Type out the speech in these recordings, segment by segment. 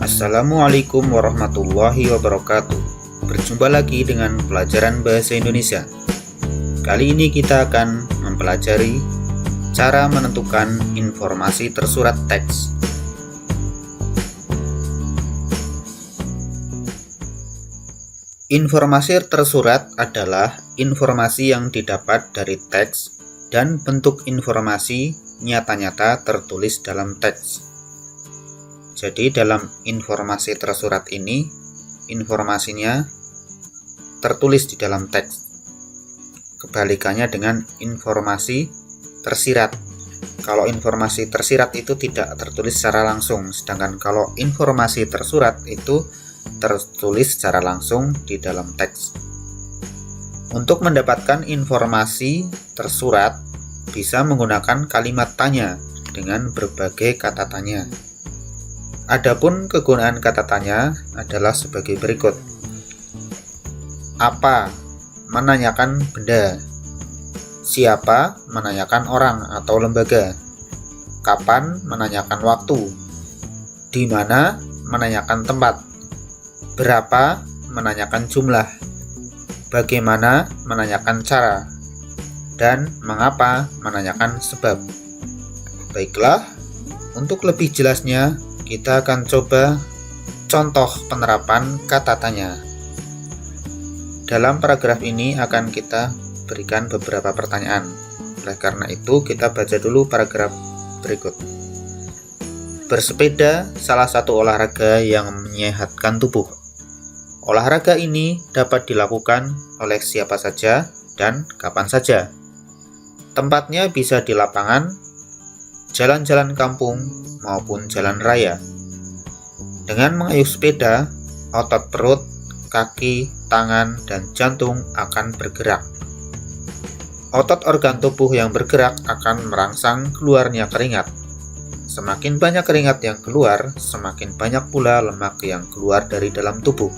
Assalamualaikum warahmatullahi wabarakatuh. Berjumpa lagi dengan pelajaran bahasa Indonesia. Kali ini kita akan mempelajari cara menentukan informasi tersurat teks. Informasi tersurat adalah informasi yang didapat dari teks dan bentuk informasi nyata-nyata tertulis dalam teks. Jadi dalam informasi tersurat ini, informasinya tertulis di dalam teks. Kebalikannya dengan informasi tersirat. Kalau informasi tersirat itu tidak tertulis secara langsung, sedangkan kalau informasi tersurat itu tertulis secara langsung di dalam teks. Untuk mendapatkan informasi tersurat, bisa menggunakan kalimat tanya dengan berbagai kata tanya. Adapun kegunaan kata tanya adalah sebagai berikut. Apa? Menanyakan benda. Siapa? Menanyakan orang atau lembaga. Kapan? Menanyakan waktu. Di mana? Menanyakan tempat. Berapa? Menanyakan jumlah. Bagaimana? Menanyakan cara. Dan mengapa? Menanyakan sebab. Baiklah, untuk lebih jelasnya, kita akan coba contoh penerapan kata tanya. Dalam paragraf ini akan kita berikan beberapa pertanyaan. Oleh karena itu, kita baca dulu paragraf berikut. Bersepeda salah satu olahraga yang menyehatkan tubuh. Olahraga ini dapat dilakukan oleh siapa saja dan kapan saja. Tempatnya bisa di lapangan, jalan-jalan kampung, maupun jalan raya. Dengan mengayuh sepeda, otot perut, kaki, tangan, dan jantung akan bergerak. Otot organ tubuh yang bergerak akan merangsang keluarnya keringat. Semakin banyak keringat yang keluar, semakin banyak pula lemak yang keluar dari dalam tubuh.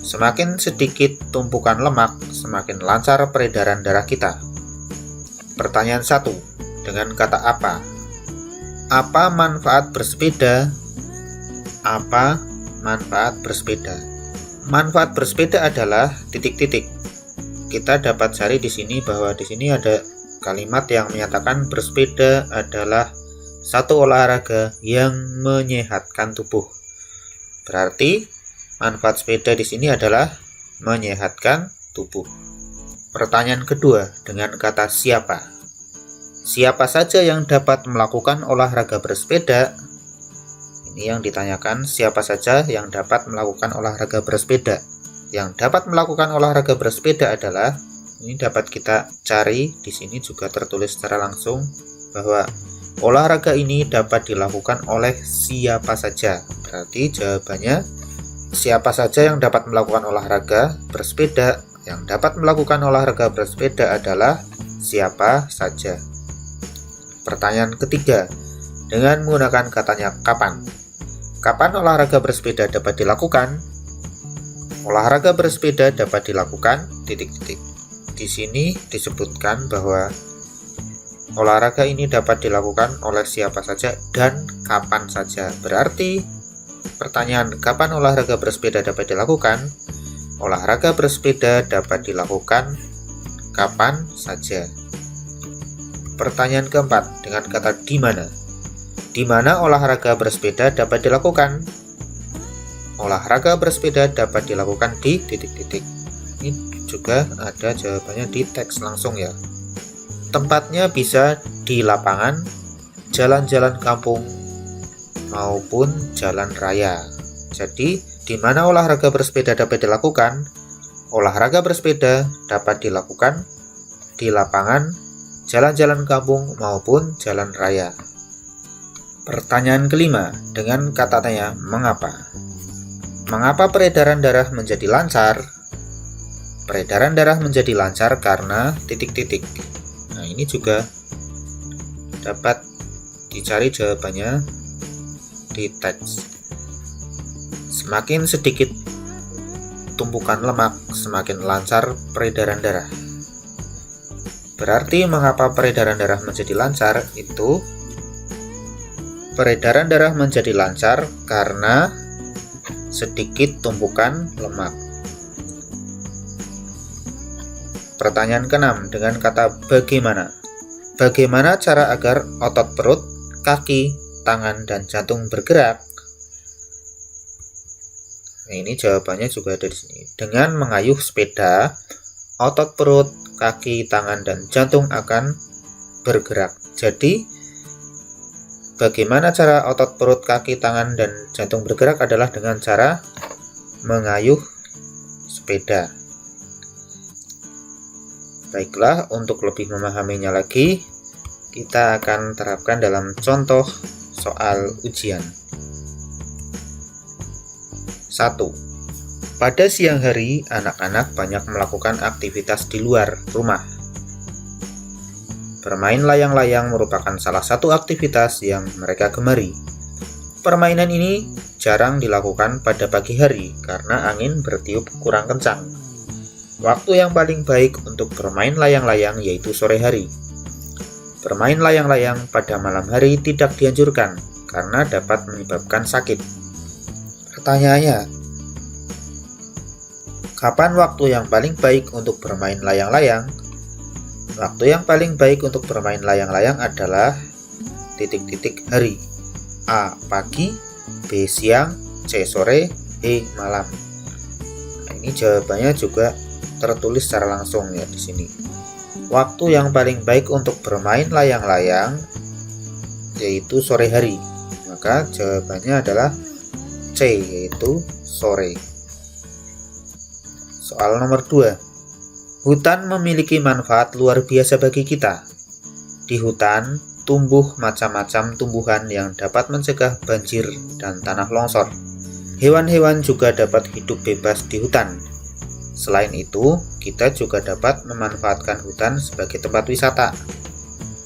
Semakin sedikit tumpukan lemak, semakin lancar peredaran darah kita. Pertanyaan 1. Dengan kata apa? Apa manfaat bersepeda? Apa manfaat bersepeda? Manfaat bersepeda adalah titik-titik. Kita dapat cari di sini bahwa di sini ada kalimat yang menyatakan bersepeda adalah satu olahraga yang menyehatkan tubuh. Berarti manfaat sepeda di sini adalah menyehatkan tubuh. Pertanyaan kedua dengan kata siapa? Siapa saja yang dapat melakukan olahraga bersepeda? Ini yang ditanyakan, siapa saja yang dapat melakukan olahraga bersepeda? Yang dapat melakukan olahraga bersepeda adalah, ini dapat kita cari, di sini juga tertulis secara langsung bahwa olahraga ini dapat dilakukan oleh siapa saja. Berarti jawabannya, siapa saja yang dapat melakukan olahraga bersepeda? Yang dapat melakukan olahraga bersepeda adalah siapa saja. Pertanyaan ketiga, dengan menggunakan katanya kapan. Kapan olahraga bersepeda dapat dilakukan? Olahraga bersepeda dapat dilakukan titik-titik. Di sini disebutkan bahwa olahraga ini dapat dilakukan oleh siapa saja dan kapan saja. Berarti pertanyaan kapan olahraga bersepeda dapat dilakukan? Olahraga bersepeda dapat dilakukan kapan saja. Pertanyaan keempat dengan kata di mana. Di mana olahraga bersepeda dapat dilakukan? Olahraga bersepeda dapat dilakukan di titik-titik. Ini juga ada jawabannya di teks langsung ya. Tempatnya bisa di lapangan, jalan-jalan kampung, maupun jalan raya. Jadi, di mana olahraga bersepeda dapat dilakukan? Olahraga bersepeda dapat dilakukan di lapangan, jalan-jalan kampung, maupun jalan raya. Pertanyaan kelima, dengan kata tanya mengapa? Mengapa peredaran darah menjadi lancar? Peredaran darah menjadi lancar karena titik-titik. Nah, ini juga dapat dicari jawabannya di teks. Semakin sedikit tumpukan lemak, semakin lancar peredaran darah. Berarti mengapa peredaran darah menjadi lancar? Itu peredaran darah menjadi lancar karena sedikit tumpukan lemak. Pertanyaan ke-6 dengan kata bagaimana. Bagaimana cara agar otot perut, kaki, tangan, dan jantung bergerak? Nah, ini jawabannya juga ada di sini. Dengan mengayuh sepeda, otot perut, kaki, tangan, dan jantung akan bergerak. Jadi, bagaimana cara otot perut, kaki, tangan, dan jantung bergerak adalah dengan cara mengayuh sepeda. Baiklah, untuk lebih memahaminya lagi, kita akan terapkan dalam contoh soal ujian. 1. Pada siang hari, anak-anak banyak melakukan aktivitas di luar rumah. Bermain layang-layang merupakan salah satu aktivitas yang mereka gemari. Permainan ini jarang dilakukan pada pagi hari karena angin bertiup kurang kencang. Waktu yang paling baik untuk bermain layang-layang yaitu sore hari. Bermain layang-layang pada malam hari tidak dianjurkan karena dapat menyebabkan sakit. Pertanyaannya, kapan waktu yang paling baik untuk bermain layang-layang? Waktu yang paling baik untuk bermain layang-layang adalah titik-titik hari. A. Pagi, B. Siang, C. Sore, D. Malam. Nah, ini jawabannya juga tertulis secara langsung ya di sini. Waktu yang paling baik untuk bermain layang-layang yaitu sore hari. Maka jawabannya adalah C, yaitu sore. Soal nomor 2. Hutan memiliki manfaat luar biasa bagi kita. Di hutan tumbuh macam-macam tumbuhan yang dapat mencegah banjir dan tanah longsor. Hewan-hewan juga dapat hidup bebas di hutan. Selain itu, kita juga dapat memanfaatkan hutan sebagai tempat wisata.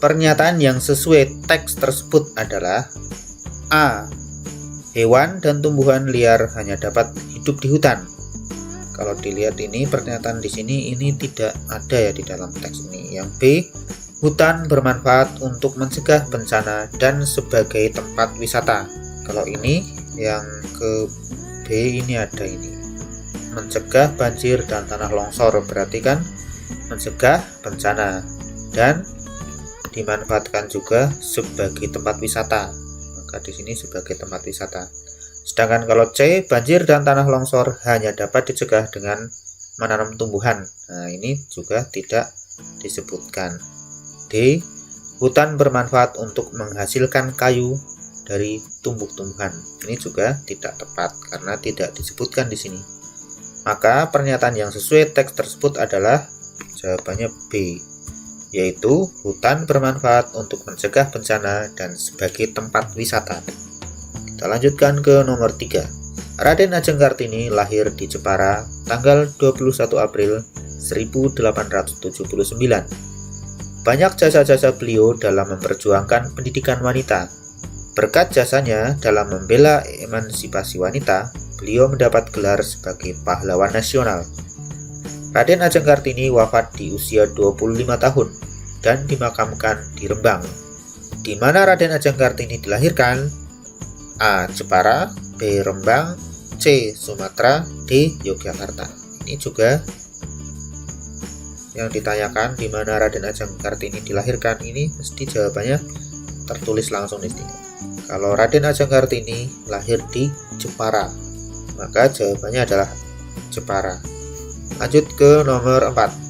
Pernyataan yang sesuai teks tersebut adalah A. Hewan dan tumbuhan liar hanya dapat hidup di hutan. Kalau dilihat ini pernyataan di sini ini tidak ada ya di dalam teks ini. Yang B, hutan bermanfaat untuk mencegah bencana dan sebagai tempat wisata. Kalau ini yang ke B ini ada ini. Mencegah banjir dan tanah longsor berarti kan mencegah bencana dan dimanfaatkan juga sebagai tempat wisata. Maka di sini sebagai tempat wisata. Sedangkan kalau C, banjir dan tanah longsor hanya dapat dicegah dengan menanam tumbuhan. Nah, ini juga tidak disebutkan. D, hutan bermanfaat untuk menghasilkan kayu dari tumbuh-tumbuhan. Ini juga tidak tepat karena tidak disebutkan di sini. Maka pernyataan yang sesuai teks tersebut adalah jawabannya B, yaitu hutan bermanfaat untuk mencegah bencana dan sebagai tempat wisata. Kita lanjutkan ke nomor 3. Raden Ajeng Kartini lahir di Jepara tanggal 21 April 1879. Banyak jasa-jasa beliau dalam memperjuangkan pendidikan wanita. Berkat jasanya dalam membela emansipasi wanita, beliau mendapat gelar sebagai pahlawan nasional. Raden Ajeng Kartini wafat di usia 25 tahun dan dimakamkan di Rembang. Di mana Raden Ajeng Kartini dilahirkan? A. Jepara, B. Rembang, C. Sumatera, D. Yogyakarta. Ini juga yang ditanyakan di mana Raden Ajeng Kartini dilahirkan, ini mesti jawabannya tertulis langsung di sini. Kalau Raden Ajeng Kartini lahir di Jepara, maka jawabannya adalah Jepara. Lanjut ke nomor 4.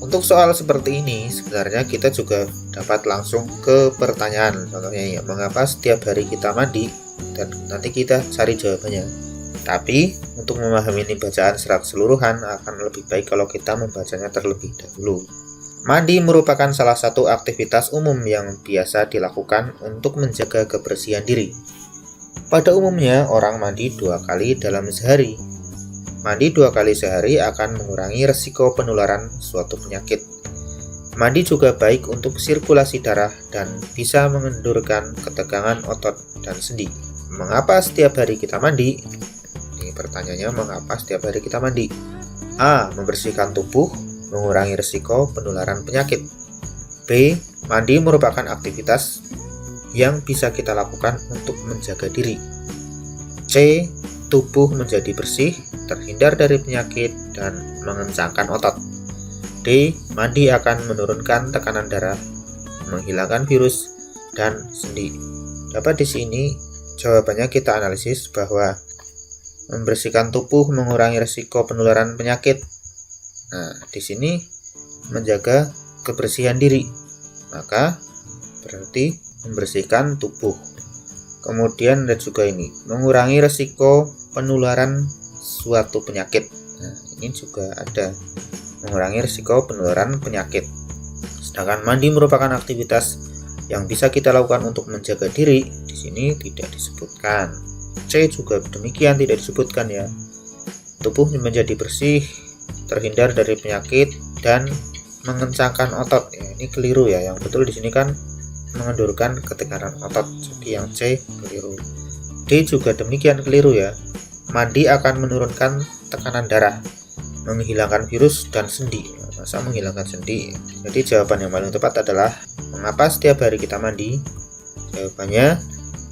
Untuk soal seperti ini, sebenarnya kita juga dapat langsung ke pertanyaan. Contohnya ya, mengapa setiap hari kita mandi? Dan nanti kita cari jawabannya. Tapi, untuk memahami ini bacaan secara keseluruhan, akan lebih baik kalau kita membacanya terlebih dahulu. Mandi merupakan salah satu aktivitas umum yang biasa dilakukan untuk menjaga kebersihan diri. Pada umumnya, orang mandi 2 kali dalam sehari. Mandi 2 kali sehari akan mengurangi resiko penularan suatu penyakit. Mandi juga baik untuk sirkulasi darah dan bisa mengendurkan ketegangan otot dan sendi. Mengapa setiap hari kita mandi? Ini pertanyaannya, mengapa setiap hari kita mandi? A. Membersihkan tubuh, mengurangi risiko penularan penyakit. B. Mandi merupakan aktivitas yang bisa kita lakukan untuk menjaga diri. C. tubuh menjadi bersih, terhindar dari penyakit, dan mengencangkan otot. D. Mandi akan menurunkan tekanan darah, menghilangkan virus, dan sendi. Dapat di sini jawabannya kita analisis bahwa membersihkan tubuh mengurangi risiko penularan penyakit. Nah, di sini menjaga kebersihan diri, maka berarti membersihkan tubuh. Kemudian ada juga ini, mengurangi risiko penularan suatu penyakit. Nah, ini juga ada mengurangi risiko penularan penyakit. Sedangkan mandi merupakan aktivitas yang bisa kita lakukan untuk menjaga diri. Di sini tidak disebutkan. C juga demikian, tidak disebutkan ya. Tubuh menjadi bersih, terhindar dari penyakit, dan mengencangkan otot. Ya, ini keliru ya. Yang betul di sini kan mengendurkan ketekanan otot. Jadi yang C keliru. D juga demikian keliru ya. Mandi akan menurunkan tekanan darah, menghilangkan virus dan sendi. Masa menghilangkan sendi? Jadi jawaban yang paling tepat adalah mengapa setiap hari kita mandi? Jawabannya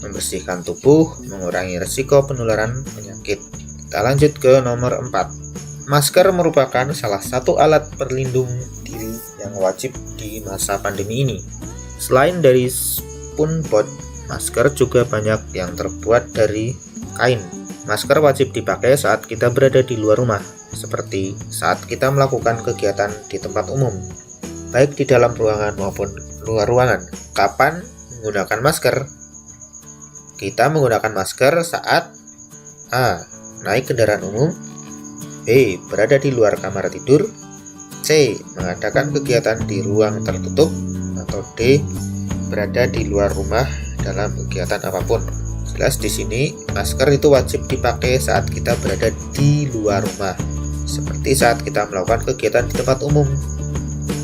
membersihkan tubuh, mengurangi risiko penularan penyakit. Kita lanjut ke nomor 4. Masker merupakan salah satu alat perlindung diri yang wajib di masa pandemi ini. Selain dari SpongeBob, masker juga banyak yang terbuat dari kain. Masker wajib dipakai saat kita berada di luar rumah, seperti saat kita melakukan kegiatan di tempat umum, baik di dalam ruangan maupun luar ruangan. Kapan menggunakan masker? Kita menggunakan masker saat A. Naik kendaraan umum, B. Berada di luar kamar tidur, C. Mengadakan kegiatan di ruang tertutup, atau D. Berada di luar rumah dalam kegiatan apapun. Jelas di sini masker itu wajib dipakai saat kita berada di luar rumah, seperti saat kita melakukan kegiatan di tempat umum,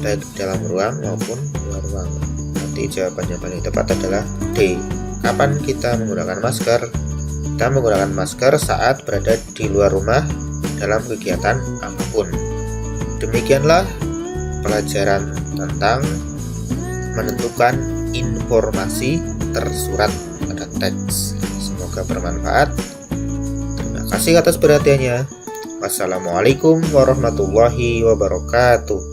baik di dalam ruang maupun luar ruang. Nanti jawabannya paling tepat adalah D. Kapan kita menggunakan masker? Kita menggunakan masker saat berada di luar rumah dalam kegiatan apapun. Demikianlah pelajaran tentang menentukan informasi tersurat pada teks. Semoga bermanfaat. Terima kasih atas perhatiannya. Wassalamualaikum warahmatullahi wabarakatuh.